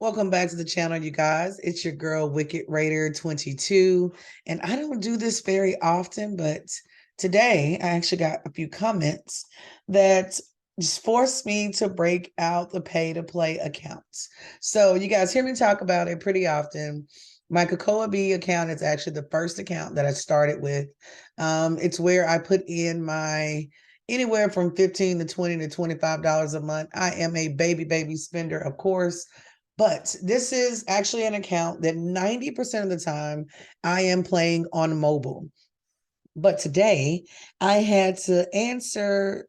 Welcome back to the channel, you guys. It's your girl, Wicked Raider 22. And I don't do this very often, but today I actually got a few comments that just forced me to break out the pay to play accounts. So you guys hear me talk about it pretty often. My Cocoa Bee account is actually the first account that I started with. It's where I put in my anywhere from 15 to 20 to $25 a month. I am a baby spender, of course. But this is actually an account that 90% of the time I am playing on mobile. But today I had to answer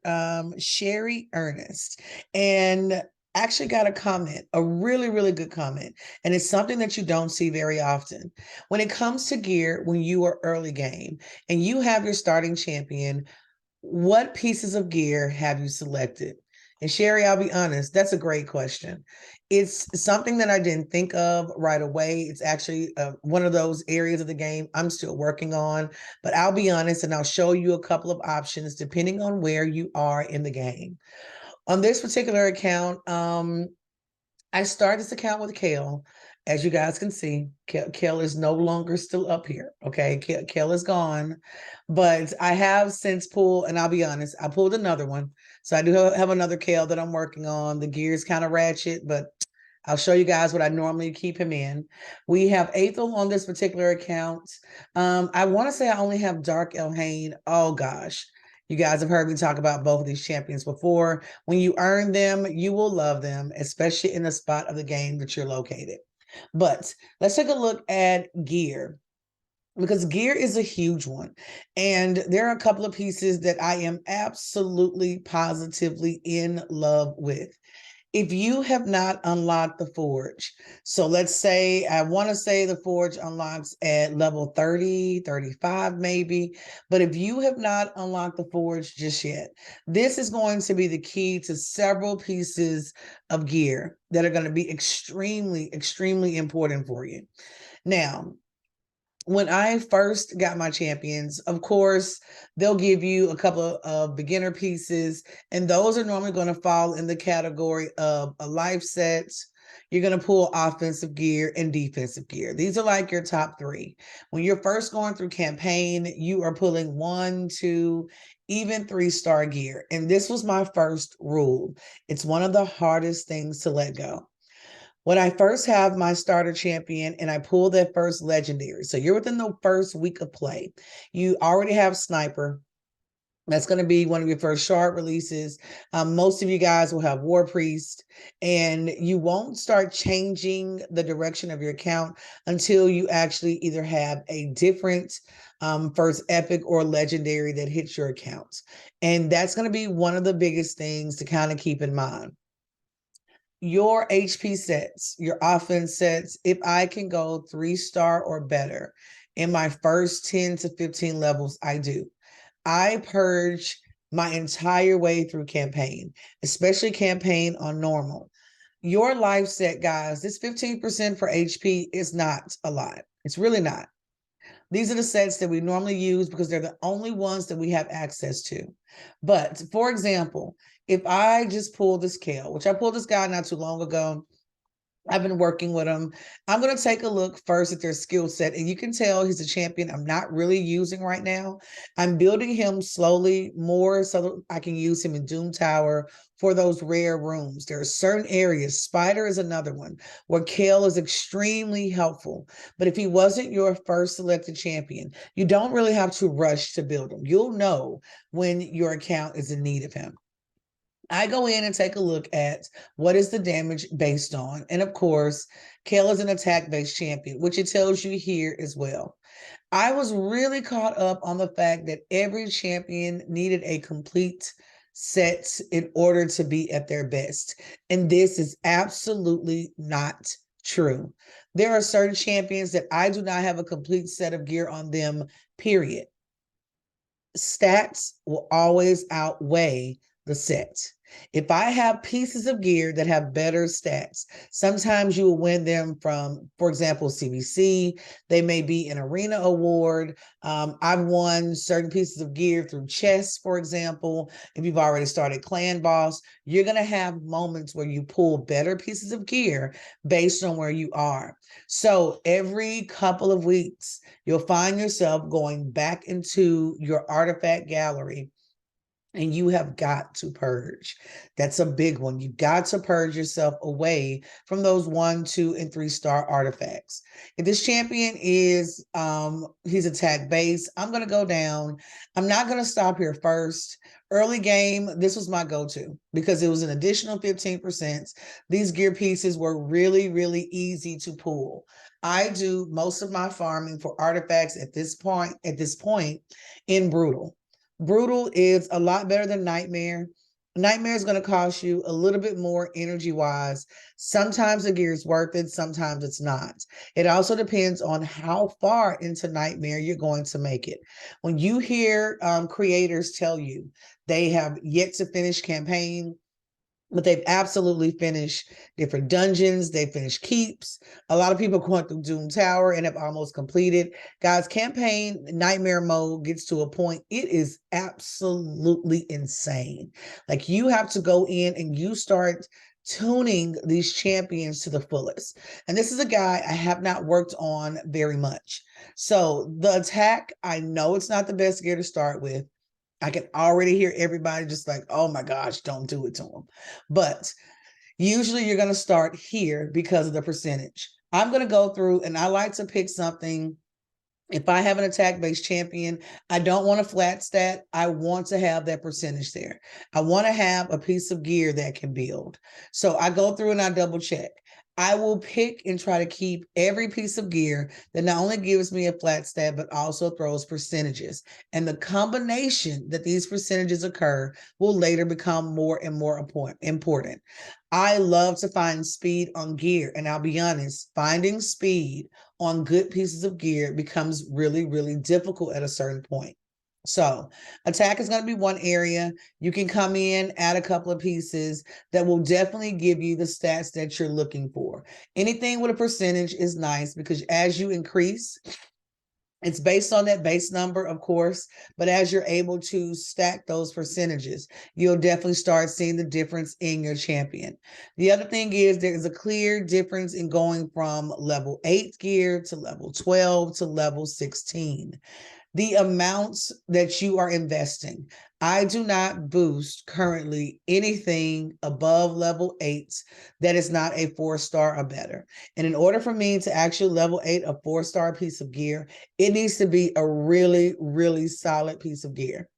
Sherry Ernest and actually got a comment, a really good comment. And it's something that you don't see very often. When it comes to gear, when you are early game and you have your starting champion, what pieces of gear have you selected? And Sherry, I'll be honest, that's a great question. It's something that I didn't think of right away. It's actually one of those areas of the game I'm still working on, but I'll be honest and I'll show you a couple of options depending on where you are in the game. On this particular account, I started this account with Kale. As you guys can see, Kale is no longer still up here. Okay, Kale is gone, but I have since pulled, and I'll be honest, I pulled another one. So I do have another Kale that I'm working on. The gear is kind of ratchet, but I'll show you guys what I normally keep him in. We have Aethel on this particular account. I want to say I only have Dark Elhain. Oh gosh. You guys have heard me talk about both of these champions before. When you earn them, you will love them, especially in the spot of the game that you're located. But let's take a look at gear, because gear is a huge one. And there are a couple of pieces that I am absolutely positively in love with. If you have not unlocked the forge, so let's say, I want to say the forge unlocks at level 30, 35 maybe, but if you have not unlocked the forge just yet, this is going to be the key to several pieces of gear that are going to be extremely important for you. Now, when I first got my champions, of course, they'll give you a couple of beginner pieces, and those are normally going to fall in the category of a life set. You're going to pull offensive gear and defensive gear. These are like your top three. When you're first going through campaign, you are pulling 1, 2, even 3-star gear. And this was my first rule. It's one of the hardest things to let go. When I first have my starter champion and I pull that first legendary, so you're within the first week of play, you already have sniper. That's going to be one of your first shard releases. Most of you guys will have War Priest, and you won't start changing the direction of your account until you actually either have a different first epic or legendary that hits your account. And that's going to be one of the biggest things to kind of keep in mind. Your HP sets, your offense sets, if I can go 3-star or better in my first 10 to 15 levels, I do. I purge my entire way through campaign, especially campaign on normal. Your life set, guys, this 15% for HP is not a lot. It's really not. These are the sets that we normally use because they're the only ones that we have access to. But for example, if I just pull this Kale, which I pulled this guy not too long ago, I've been working with them. I'm going to take a look first at their skill set. And you can tell he's a champion I'm not really using right now. I'm building him slowly more so that I can use him in Doom Tower for those rare rooms. There are certain areas, Spider is another one, where Kale is extremely helpful. But if he wasn't your first selected champion, you don't really have to rush to build him. You'll know when your account is in need of him. I go in and take a look at what is the damage based on. And of course, Kale is an attack-based champion, which it tells you here as well. I was really caught up on the fact that every champion needed a complete set in order to be at their best. And this is absolutely not true. There are certain champions that I do not have a complete set of gear on them, period. Stats will always outweigh the set. If I have pieces of gear that have better stats, sometimes you will win them from, for example, CBC. They may be an arena award. I've won certain pieces of gear through chess, for example. If you've already started Clan Boss, you're going to have moments where you pull better pieces of gear based on where you are. So every couple of weeks, you'll find yourself going back into your artifact gallery, and you have got to purge. That's a big one. You got to purge yourself away from those 1, 2, and 3-star artifacts. If this champion is he's attack base, I'm gonna go down. I'm not gonna stop here first. Early game, this was my go-to because it was an additional 15%. These gear pieces were really, really easy to pull. I do most of my farming for artifacts at this point in Brutal. Brutal is a lot better than Nightmare. Nightmare is going to cost you a little bit more energy wise. Sometimes the gear is worth it, sometimes it's not. It also depends on how far into Nightmare you're going to make it. When you hear creators tell you they have yet to finish campaign, but they've absolutely finished different dungeons. They finished keeps. A lot of people going through Doom Tower and have almost completed. Guys, campaign nightmare mode gets to a point. It is absolutely insane. Like, you have to go in and you start tuning these champions to the fullest. And this is a guy I have not worked on very much. So the attack, I know it's not the best gear to start with. I can already hear everybody just like, oh my gosh, don't do it to them. But usually you're going to start here because of the percentage. I'm going to go through and I like to pick something. If I have an attack-based champion, I don't want a flat stat. I want to have that percentage there. I want to have a piece of gear that can build. So I go through and I double check. I will pick and try to keep every piece of gear that not only gives me a flat stat, but also throws percentages. And the combination that these percentages occur will later become more and more important. I love to find speed on gear. And I'll be honest, finding speed on good pieces of gear becomes really, really difficult at a certain point. So attack is going to be one area. You can come in, add a couple of pieces that will definitely give you the stats that you're looking for. Anything with a percentage is nice because as you increase, it's based on that base number, of course, but as you're able to stack those percentages, you'll definitely start seeing the difference in your champion. The other thing is there's a clear difference in going from level 8 gear to level 12 to level 16. The amounts that you are investing. I do not boost currently anything above level 8 that is not a 4-star or better. And in order for me to actually level 8 a 4-star piece of gear, it needs to be a really, really solid piece of gear.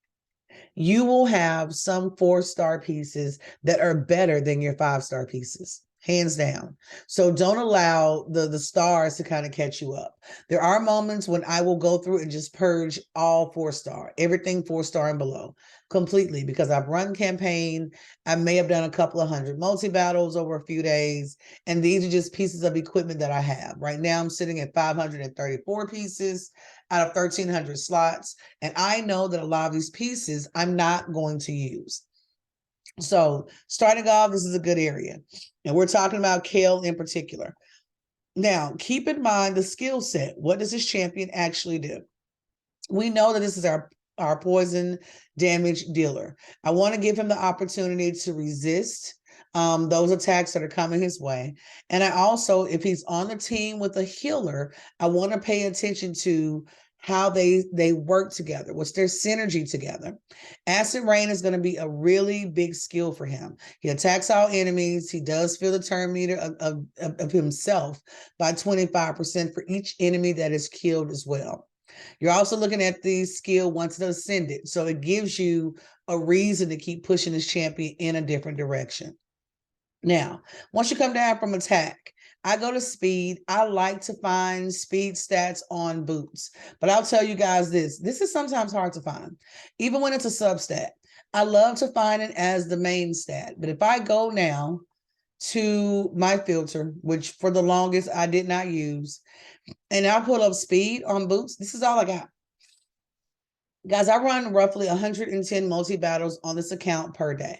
You will have some 4-star pieces that are better than your 5-star pieces, hands down. So don't allow the stars to kind of catch you up. There are moments when I will go through and just purge all 4-star, everything 4-star and below completely, because I've run campaign. I may have done a couple of hundred multi-battles over a few days. And these are just pieces of equipment that I have. Right now I'm sitting at 534 pieces out of 1,300 slots. And I know that a lot of these pieces I'm not going to use. So starting off, this is a good area. And we're talking about Kale in particular. Now, keep in mind the skill set. What does this champion actually do? We know that this is our poison damage dealer. I want to give him the opportunity to resist those attacks that are coming his way. And I also, if he's on the team with a healer, I want to pay attention to how they work together. What's their synergy together? Acid Rain is going to be a really big skill for him. He attacks all enemies. He does fill the turn meter of himself by 25% for each enemy that is killed as well. You're also looking at the skill once it's ascended. So it gives you a reason to keep pushing this champion in a different direction. Now, once you come down from attack, I go to speed. I like to find speed stats on boots. But I'll tell you guys this is sometimes hard to find, even when it's a substat. I love to find it as the main stat. But if I go now to my filter, which for the longest I did not use, and I'll pull up speed on boots, this is all I got. Guys, I run roughly 110 multi-battles on this account per day.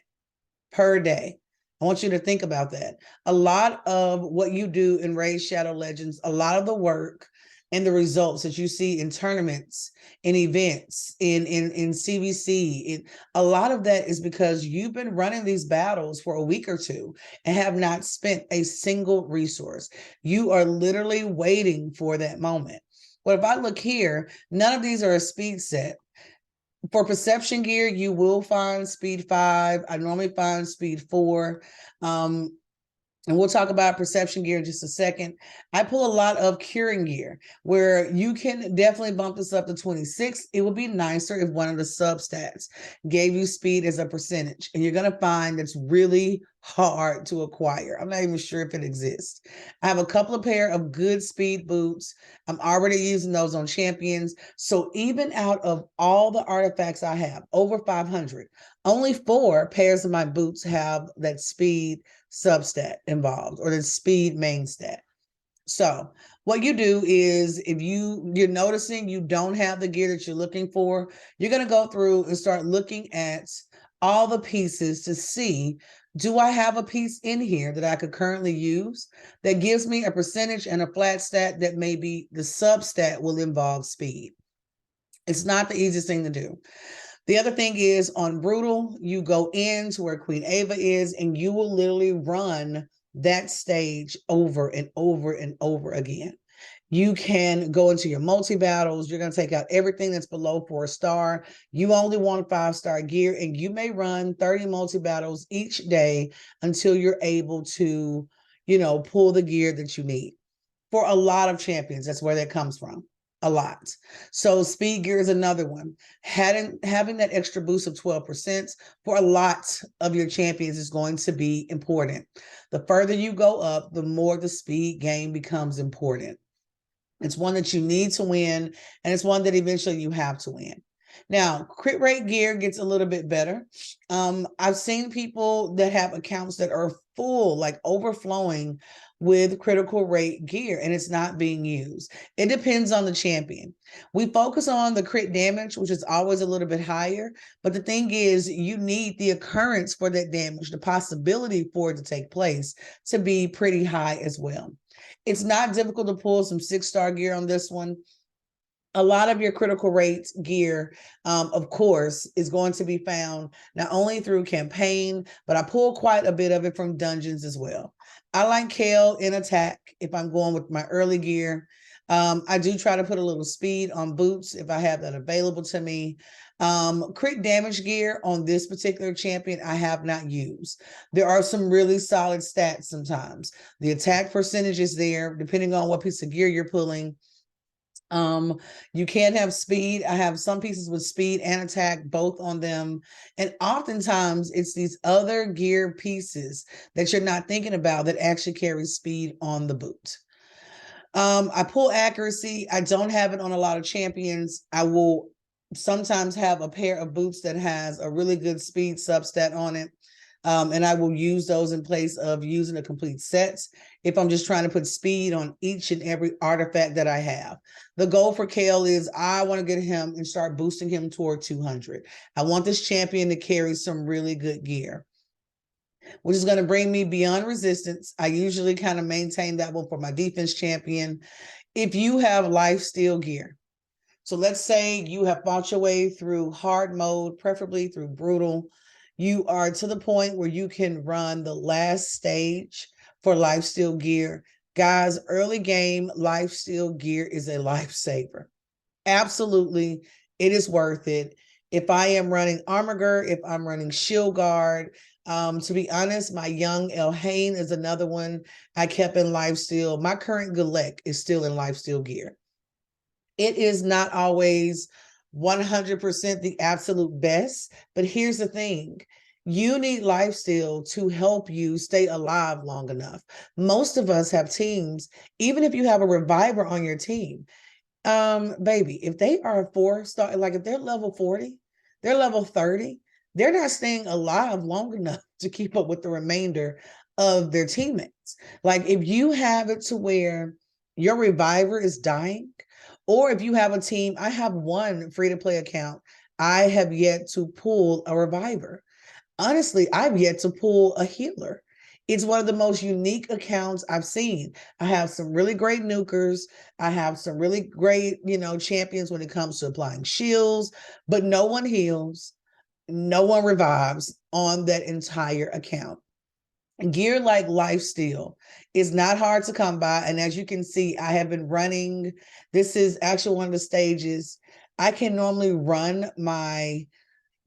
per day. I want you to think about that. A lot of what you do in Raid Shadow Legends, a lot of the work and the results that you see in tournaments, in events, in CVC, a lot of that is because you've been running these battles for a week or two and have not spent a single resource. You are literally waiting for that moment. Well, if I look here, none of these are a speed set. For perception gear, you will find speed 5. I normally find speed 4. And we'll talk about perception gear in just a second. I pull a lot of curing gear where you can definitely bump this up to 26. It would be nicer if one of the substats gave you speed as a percentage. And you're going to find it's really hard to acquire. I'm not even sure if it exists. I have a couple of pair of good speed boots. I'm already using those on champions. So even out of all the artifacts I have, over 500, only 4 pairs of my boots have that speed substat involved or the speed main stat. So what you do is if you're noticing you don't have the gear that you're looking for, you're going to go through and start looking at all the pieces to see, do I have a piece in here that I could currently use that gives me a percentage and a flat stat that maybe the substat will involve speed. It's not the easiest thing to do. The other thing is on Brutal, you go into where Queen Ava is and you will literally run that stage over and over and over again. You can go into your multi-battles. You're going to take out everything that's below 4-star. You only want 5-star gear, and you may run 30 multi-battles each day until you're able to, pull the gear that you need. For a lot of champions, that's where that comes from. A lot. So speed gear is another one. Having that extra boost of 12% for a lot of your champions is going to be important. The further you go up, the more the speed game becomes important. It's one that you need to win, and it's one that eventually you have to win. Now, crit rate gear gets a little bit better. I've seen people that have accounts that are full, like overflowing with critical rate gear, and it's not being used. It depends on the champion. We focus on the crit damage, which is always a little bit higher, but the thing is you need the occurrence for that damage, the possibility for it to take place, to be pretty high as well. It's not difficult to pull some 6-star gear on this one. A lot of your critical rate gear, of course, is going to be found not only through campaign, but I pull quite a bit of it from dungeons as well. I like Kale in attack if I'm going with my early gear. I do try to put a little speed on boots if I have that available to me. Crit damage gear on this particular champion I have not used. There are some really solid stats sometimes. The attack percentage is there, depending on what piece of gear you're pulling. You can have speed. I have some pieces with speed and attack both on them. And oftentimes it's these other gear pieces that you're not thinking about that actually carry speed on the boot. I pull accuracy. I don't have it on a lot of champions. I will sometimes have a pair of boots that has a really good speed substat on it. And I will use those in place of using a complete set if I'm just trying to put speed on each and every artifact that I have. The goal for Kale is I want to get him and start boosting him toward 200. I want this champion to carry some really good gear, which is going to bring me beyond resistance. I usually kind of maintain that one for my defense champion. If you have life steal gear, so let's say you have fought your way through hard mode, preferably through brutal. You are to the point where you can run the last stage for lifesteal gear. Guys, early game lifesteal gear is a lifesaver. Absolutely, it is worth it. If I am running armor guard, if I'm running shield guard, to be honest, my young Elhain is another one I kept in lifesteal. My current Galek is still in lifesteal gear. It is not always 100% the absolute best, but here's the thing. You need lifesteal to help you stay alive long enough. Most of us have teams, even if you have a reviver on your team, baby, if they are a 4-star, like if they're level 40, they're level 30, they're not staying alive long enough to keep up with the remainder of their teammates. Like if you have it to where your reviver is dying, or if you have a team, I have one free-to-play account, I have yet to pull a reviver. Honestly, I've yet to pull a healer. It's one of the most unique accounts I've seen. I have some really great nukers. I have some really great, champions when it comes to applying shields, but no one heals, no one revives on that entire account. Gear like Lifesteal is not hard to come by. And as you can see, I have been running. This is actually one of the stages. I can normally run my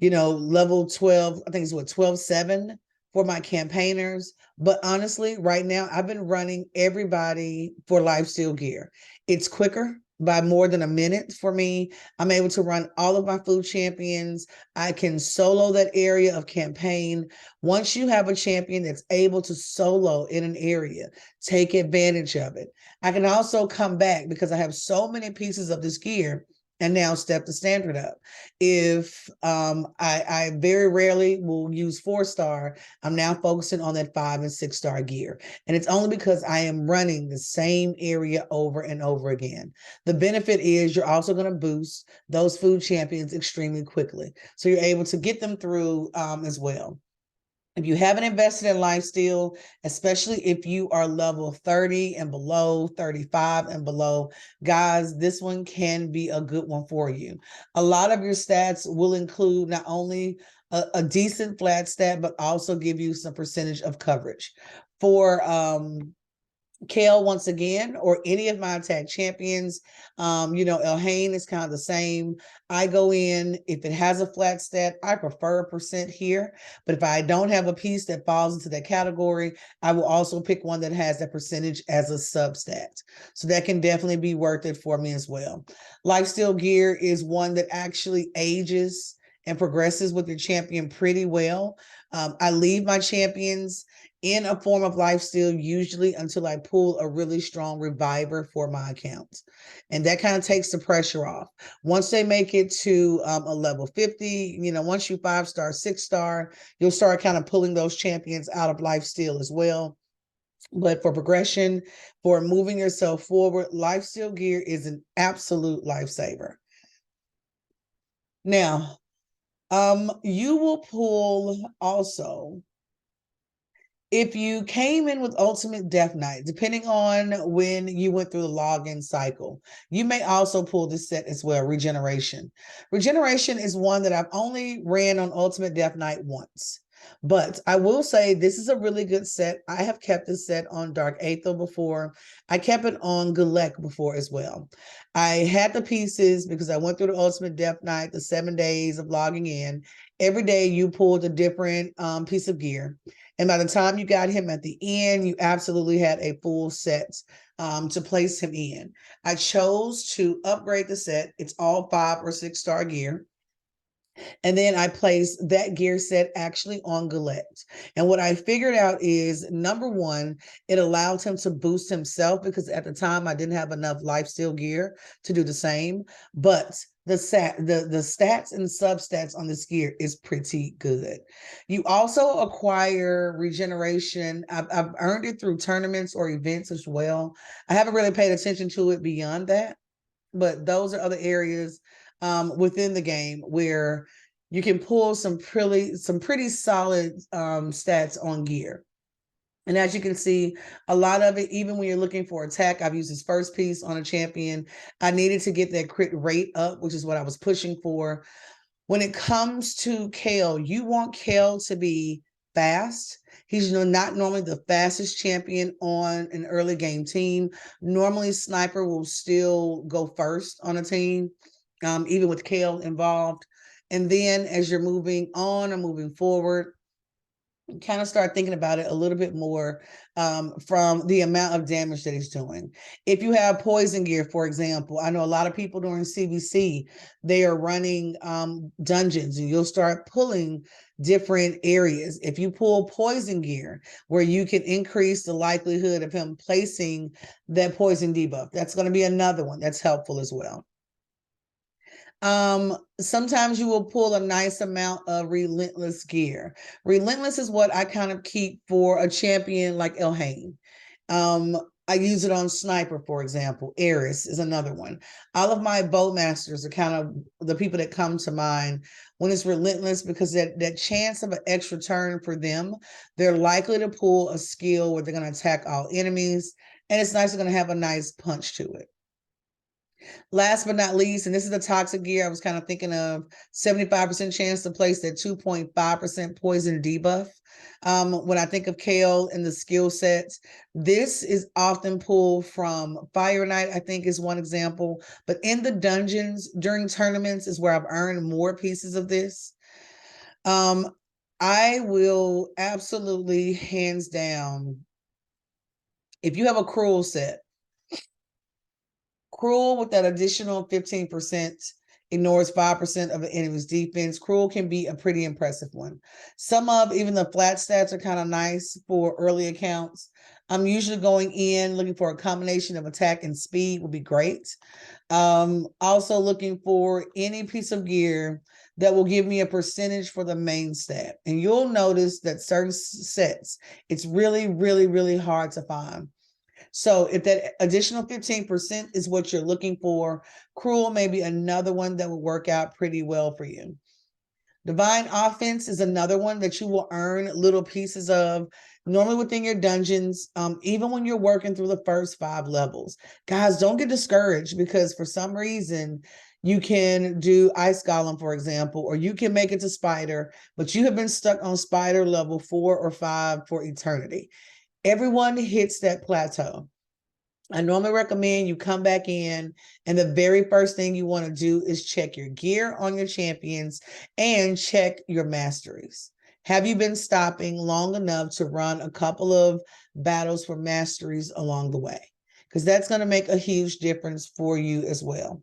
level 12, I think it's what, 12-7 for my campaigners. But honestly, right now, I've been running everybody for lifesteal gear. It's quicker by more than a minute for me. I'm able to run all of my food champions. I can solo that area of campaign. Once you have a champion that's able to solo in an area, take advantage of it. I can also come back because I have so many pieces of this gear and now step the standard up. If I very rarely will use 4-star, I'm now focusing on that 5 and 6-star gear. And it's only because I am running the same area over and over again. The benefit is you're also going to boost those food champions extremely quickly. So you're able to get them through as well. If you haven't invested in lifesteal, especially if you are level 30 and below, 35 and below, guys, this one can be a good one for you. A lot of your stats will include not only a decent flat stat, but also give you some percentage of coverage. For Kale once again, or any of my attack champions. Elhain is kind of the same. I go in, if it has a flat stat, I prefer a percent here. But if I don't have a piece that falls into that category, I will also pick one that has that percentage as a substat. So that can definitely be worth it for me as well. Lifesteal gear is one that actually ages and progresses with your champion pretty well. I leave my champions in a form of lifesteal usually until I pull a really strong reviver for my account. And that kind of takes the pressure off. Once they make it to a level 50, once you 5-star, 6-star, you'll start kind of pulling those champions out of lifesteal as well. But for progression, for moving yourself forward, lifesteal gear is an absolute lifesaver. Now, you will pull also if you came in with Ultimate Death Knight, depending on when you went through the login cycle, you may also pull this set as well, Regeneration. Regeneration is one that I've only ran on Ultimate Death Knight once. But I will say this is a really good set. I have kept this set on Dark Aether before. I kept it on Galek before as well. I had the pieces because I went through the Ultimate Death Knight, the 7 days of logging in. Every day you pulled a different piece of gear. And by the time you got him at the end, you absolutely had a full set to place him in. I chose to upgrade the set. It's all 5 or 6-star gear. And then I placed that gear set actually on Galette. And what I figured out is, number one, it allowed him to boost himself because at the time I didn't have enough lifesteal gear to do the same. But the stats and substats on this gear is pretty good. You also acquire regeneration. I've earned it through tournaments or events as well. I haven't really paid attention to it beyond that, but those are other areas within the game where you can pull some pretty solid stats on gear. And as you can see, a lot of it, even when you're looking for attack, I've used this first piece on a champion. I needed to get that crit rate up, which is what I was pushing for. When it comes to Kale, you want Kale to be fast. He's not normally the fastest champion on an early game team. Normally, Sniper will still go first on a team, even with Kale involved. And then as you're moving on or moving forward, kind of start thinking about it a little bit more from the amount of damage that he's doing. If you have poison gear, for example, I know a lot of people during CBC, they are running dungeons and you'll start pulling different areas. If you pull poison gear where you can increase the likelihood of him placing that poison debuff, that's going to be another one that's helpful as well. Sometimes you will pull a nice amount of relentless gear. Relentless is what I kind of keep for a champion like Elhain. I use it on Sniper, for example. Eris is another one. All of my bowmasters are kind of the people that come to mind when it's relentless, because that chance of an extra turn for them, they're likely to pull a skill where they're going to attack all enemies. And it's nice, they're going to have a nice punch to it. Last but not least, and this is the toxic gear I was kind of thinking of, 75% chance to place that 2.5% poison debuff. When I think of Kale and the skill sets, this is often pulled from Fire Knight, I think is one example. But in the dungeons during tournaments is where I've earned more pieces of this. I will absolutely, hands down, if you have a cruel set, Cruel with that additional 15% ignores 5% of the enemy's defense. Cruel can be a pretty impressive one. Some of even the flat stats are kind of nice for early accounts. I'm usually going in looking for a combination of attack and speed would be great. Also looking for any piece of gear that will give me a percentage for the main stat. And you'll notice that certain sets, it's really, really, really hard to find. So if that additional 15% is what you're looking for, Cruel may be another one that will work out pretty well for you. Divine Offense is another one that you will earn little pieces of, normally within your dungeons, even when you're working through the first 5 levels. Guys, don't get discouraged, because for some reason you can do Ice Golem, for example, or you can make it to Spider, but you have been stuck on Spider level 4 or 5 for eternity. Everyone hits that plateau. I normally recommend you come back in, and the very first thing you want to do is check your gear on your champions and check your masteries. Have you been stopping long enough to run a couple of battles for masteries along the way? Because that's going to make a huge difference for you as well.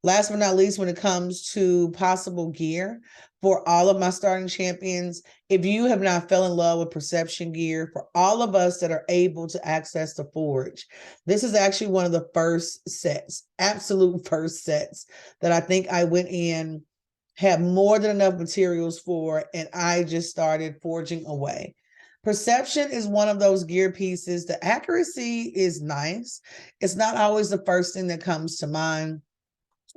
Last but not least, when it comes to possible gear for all of my starting champions, if you have not fell in love with perception gear, for all of us that are able to access the Forge, this is actually one of the first sets, absolute first sets that I think I went in, had more than enough materials for, and I just started forging away. Perception is one of those gear pieces. The accuracy is nice. It's not always the first thing that comes to mind.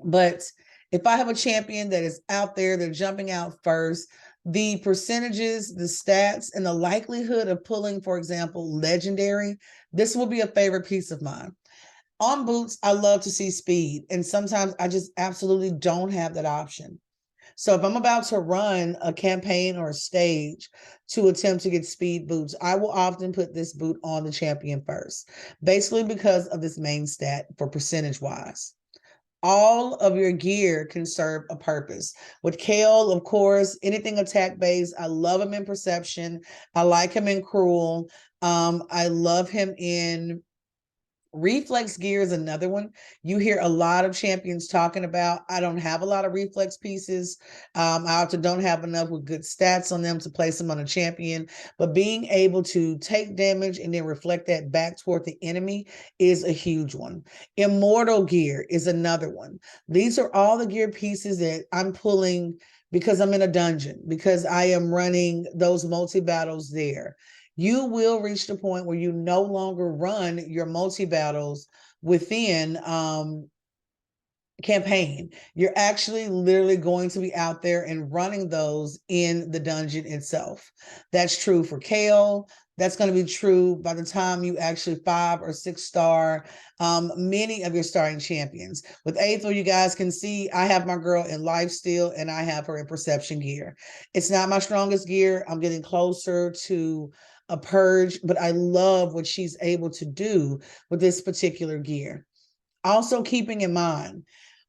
But if I have a champion that is out there, they're jumping out first, the percentages, the stats, and the likelihood of pulling, for example, legendary, this will be a favorite piece of mine. On boots, I love to see speed, and sometimes I just absolutely don't have that option. So if I'm about to run a campaign or a stage to attempt to get speed boots, I will often put this boot on the champion first, basically because of this main stat for percentage wise. All of your gear can serve a purpose. With Kale, of course, anything attack based. I love him in Perception. I like him in Cruel. I love him in Reflex gear is another one you hear a lot of champions talking about. I don't have a lot of reflex pieces. I also don't have enough with good stats on them to place them on a champion, but being able to take damage and then reflect that back toward the enemy is a huge one. Immortal gear is another one. These are all the gear pieces that I'm pulling because I'm in a dungeon, because I am running those multi-battles there. You will reach the point where you no longer run your multi-battles within campaign. You're actually literally going to be out there and running those in the dungeon itself. That's true for Kale. That's going to be true by the time you actually 5 or 6 star many of your starting champions. With Aether, you guys can see I have my girl in lifesteal and I have her in perception gear. It's not my strongest gear. I'm getting closer to a purge, but I love what she's able to do with this particular gear. Also, keeping in mind,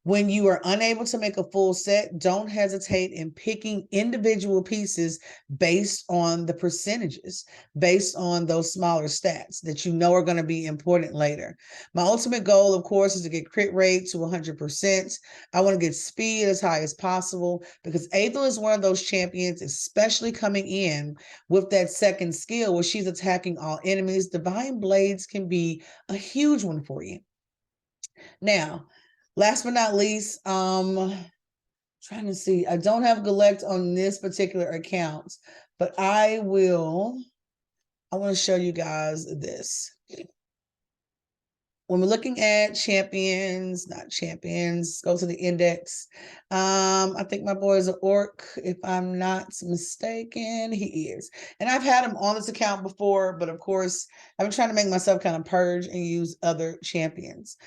when you are unable to make a full set, don't hesitate in picking individual pieces based on the percentages, based on those smaller stats that you know are going to be important later. My ultimate goal, of course, is to get crit rate to 100%. I want to get speed as high as possible, because Aethel is one of those champions, especially coming in with that second skill where she's attacking all enemies. Divine Blades can be a huge one for you. Now, last but not least, trying to see, I don't have Galect on this particular account, but I want to show you guys this. when we're looking at champions, not champions, go to the index. I think my boy is an orc, if I'm not mistaken. He is. And I've had him on this account before, but of course, I've been trying to make myself kind of purge and use other champions.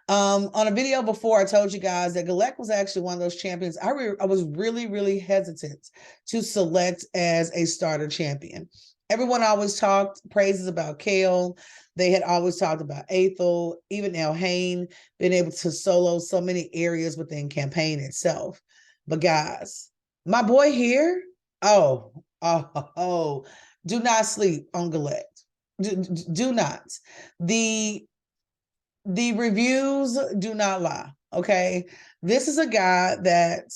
On a video before, I told you guys that Galek was actually one of those champions I was really, really hesitant to select as a starter champion. Everyone always talked praises about Kale. They had always talked about Aethel, even El Hain, being able to solo so many areas within campaign itself. But guys, my boy here, oh, do not sleep on Galek. Do not. The reviews do not lie. Okay. This is a guy that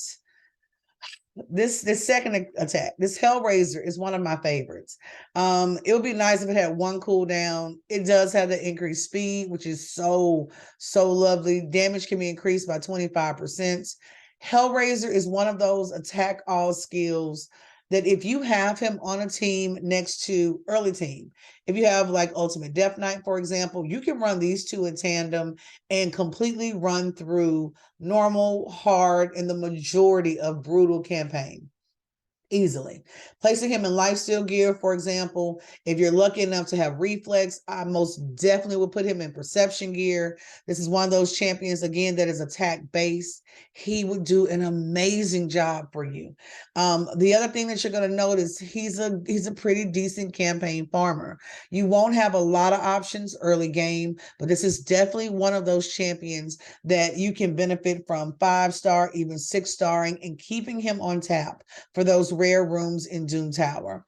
this second attack, this Hellraiser is one of my favorites. It would be nice if it had one cooldown. It does have the increased speed, which is so lovely. Damage can be increased by 25%. Hellraiser is one of those attack all skills that if you have him on a team next to early team, if you have like Ultimate Death Knight, for example, you can run these two in tandem and completely run through normal, hard, and the majority of brutal campaign easily. Placing him in lifesteal gear, for example, if you're lucky enough to have reflex, I most definitely would put him in perception gear. This is one of those champions, again, that is attack based. He would do an amazing job for you. The other thing that you're going to notice, he's a pretty decent campaign farmer. You won't have a lot of options early game, but this is definitely one of those champions that you can benefit from 5-star, even 6-starring, and keeping him on tap for those rare rooms in Doom Tower.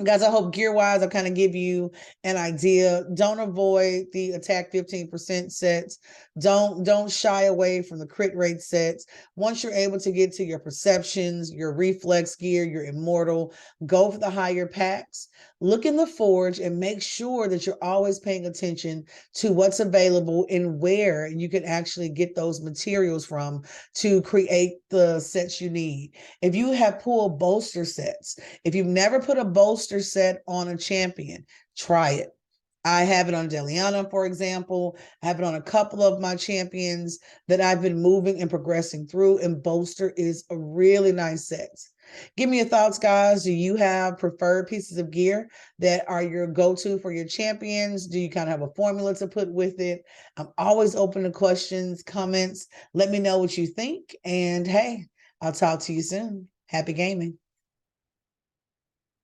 Guys, I hope gear-wise I'll kind of give you an idea. Don't avoid the attack 15% sets. Don't shy away from the crit rate sets. Once you're able to get to your perceptions, your reflex gear, your immortal, go for the higher packs. Look in the forge and make sure that you're always paying attention to what's available and where you can actually get those materials from to create the sets you need. If you have pulled bolster sets, if you've never put a bolster set on a champion, try it. I have it on Deliana, for example. I have it on a couple of my champions that I've been moving and progressing through, and bolster is a really nice set. Give me your thoughts, guys. Do you have preferred pieces of gear that are your go-to for your champions? Do you kind of have a formula to put with it? I'm always open to questions, comments. Let me know what you think. And hey, I'll talk to you soon. Happy gaming.